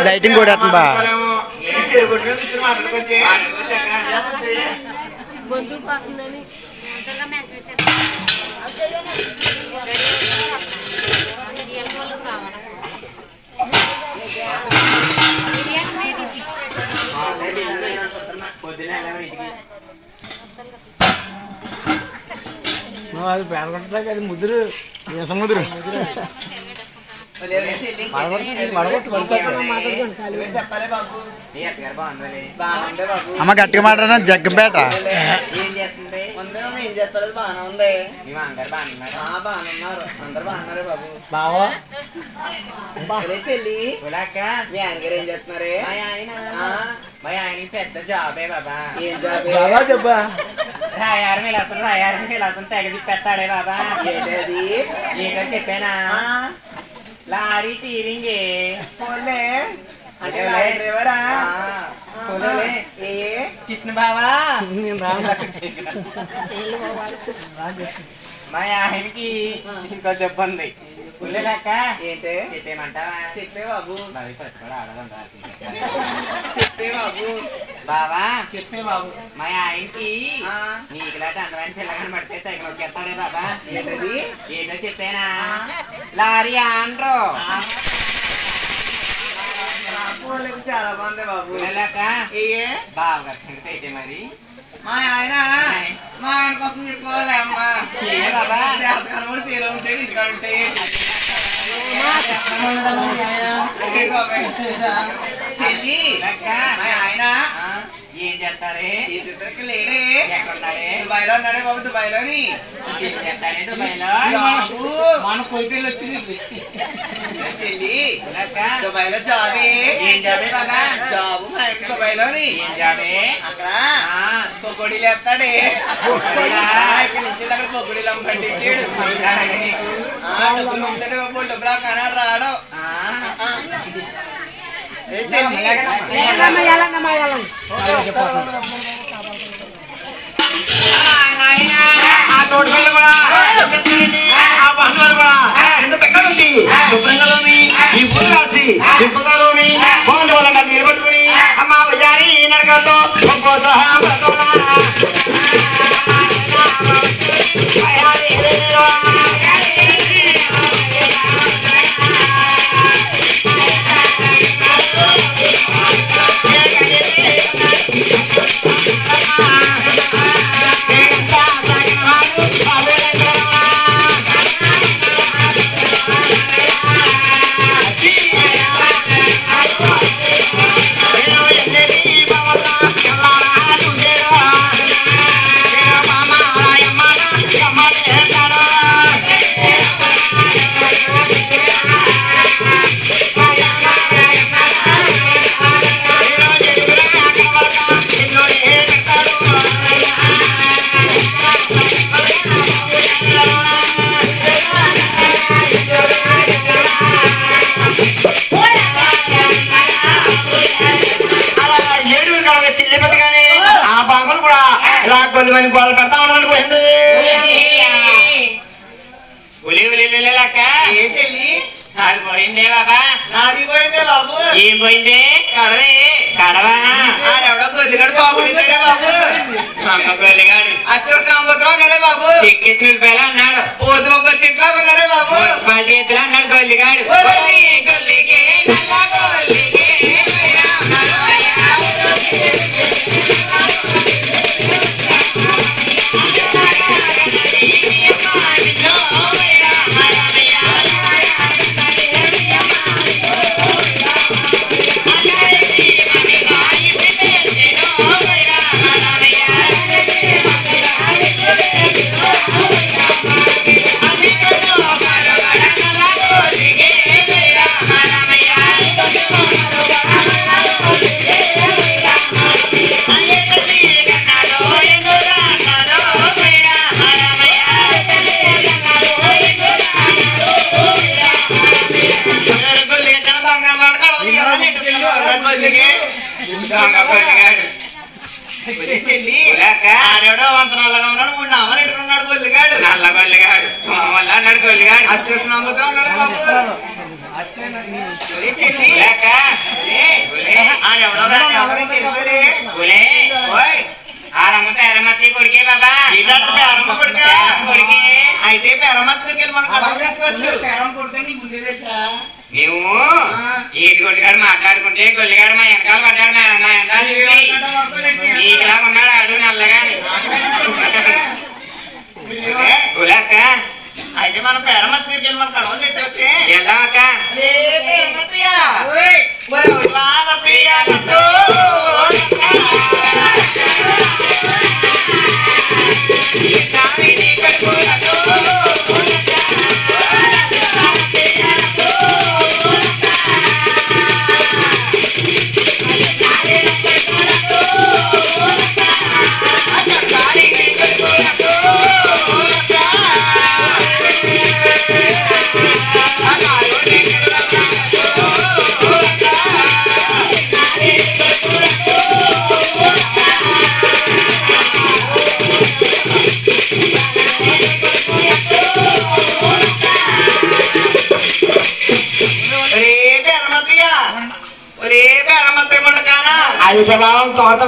lighting కూడా బా అది పేదకొట్టా అది ముద్దురు సముద్రం అమ్మ గట్టిగా మాట్లాడినా జగ్గపేట బావా చెల్లి మీ అంగర్ ఏం చేస్తున్నారే ఆయన పెద్ద జాబే బాబా ఏం జాబే బాబా చెప్పా రాయారు అసలు తెగది పెట్టాడే బాబా ఏంటది ఏంటో చెప్పానా లారీ టీరింగే పోలే అంటే లారీ డ్రైవరా ఏ కృష్ణ బావా మా ఆయనకి ఇంకో చెప్పండి పుల్లెలక్క ఏంటే చెప్పేమంటావా చెప్పే బాబు చెప్పే బాబు బావా చెప్పే బాబు మా ఆయనకి నీకులాంటి అందమైన పిల్లగాని పడితే తెగలొక్కేస్తాడే బాబా ఏంటది ఏంటో చెప్పానా లారీ ఆండ్రో చాలా బాగుంది బాబు ఏ బాగా సంగతి అయితే మరి మా ఆయన కోసం చెప్పుకోవాలి అమ్మా కూడా తీరు ఉంటే ఇంటికాడ ఉంటాయి చెల్లి మా ఆయన ఏం చేస్తాడే ఏం చేస్తారు లేడే దుబాయ్లో ఉన్నాడే బాబు దుబాయ్లోని చేస్తాడే దుబాయ్లో మన కొయిటేలు వచ్చింది చెల్లి దుబాయ్లో జాబే ఏం జాబే బాబా జాబు మా ఆయన దుబాయ్లోని ఏం జాబే అక్కడ పొగొడీలు వేస్తాడే ఇక్కడ నుంచి అక్కడ పొగొడీలు అమ్మండి డబ్బులు ఉంటాడే బాబు డబ్బులు కానాడు రావడం ఆ తోటపల్లి కూడా ఆ బంధువులు కూడా ఎంత పెక్కడుంది శుభ్రంగాలోని ఈ పూలు రాసి దింపగాలోని బాగుంది వాళ్ళ నిలబెట్టుకుని అమ్మ వయ్యారి నడకతో కొద్దిమంది గోలు పెడతా ఉన్నాడు పోయింది అది పోయిందే బాబా నాది పోయిందే బాబు ఏం పోయిందే కడవే కడవా ఎవడో గొల్లిగాడు బాగుండే బాబు గొల్లిగాడు అచ్చరాంబత్రం ఉన్నాడే బాబు చెక్కేసి రూపాయలు అన్నాడు పోతు మొక్క చెట్లా ఉన్నాడే బాబు పది చేతులు అన్నాడు గొల్లిగాడు గొల్లిగే ఆడెవడో వంత నల్లగా ఉన్నాడు 3 నామాలు ఎట్టుకున్నాడు గొల్లిగాడు నల్ల గొల్లిగాడు అన్నాడు గొల్లిగాడు వచ్చేసిన అమ్ముతా ఉన్నాడు బాబు ఒరే చెల్లి ఆడెవడో దాన్ని ఎవడో తెలిపోరే ఓయ్ ఆరమ్మతో ఎరమత్తి కొడుకే బాబా ఏంటంటే పేరమ్మ కొడుకా కొడుకే అయితే పేరమ్మ దగ్గర మనం కడవ తీసుకోవచ్చు మేము ఈటి కొట్టుగాడు మాట్లాడుకుంటే గొల్లిగాడు మా వెనకాల పడ్డాడు నా వెనకాల నీకులా ఉన్నాడు ఆడు నల్లగా గులక్క అయితే మనం పేరమ్మ దగ్గరికి వెళ్ళి మనం కడవలు తెచ్చొచ్చే వెళ్దాం అక్క పేరమ్మయ్యా వాళ్ళతో ఒరే పేరమ్మయ్య ఒరే పేరమ్మ తెమ్మంట కానా అది ప్రభావం తోట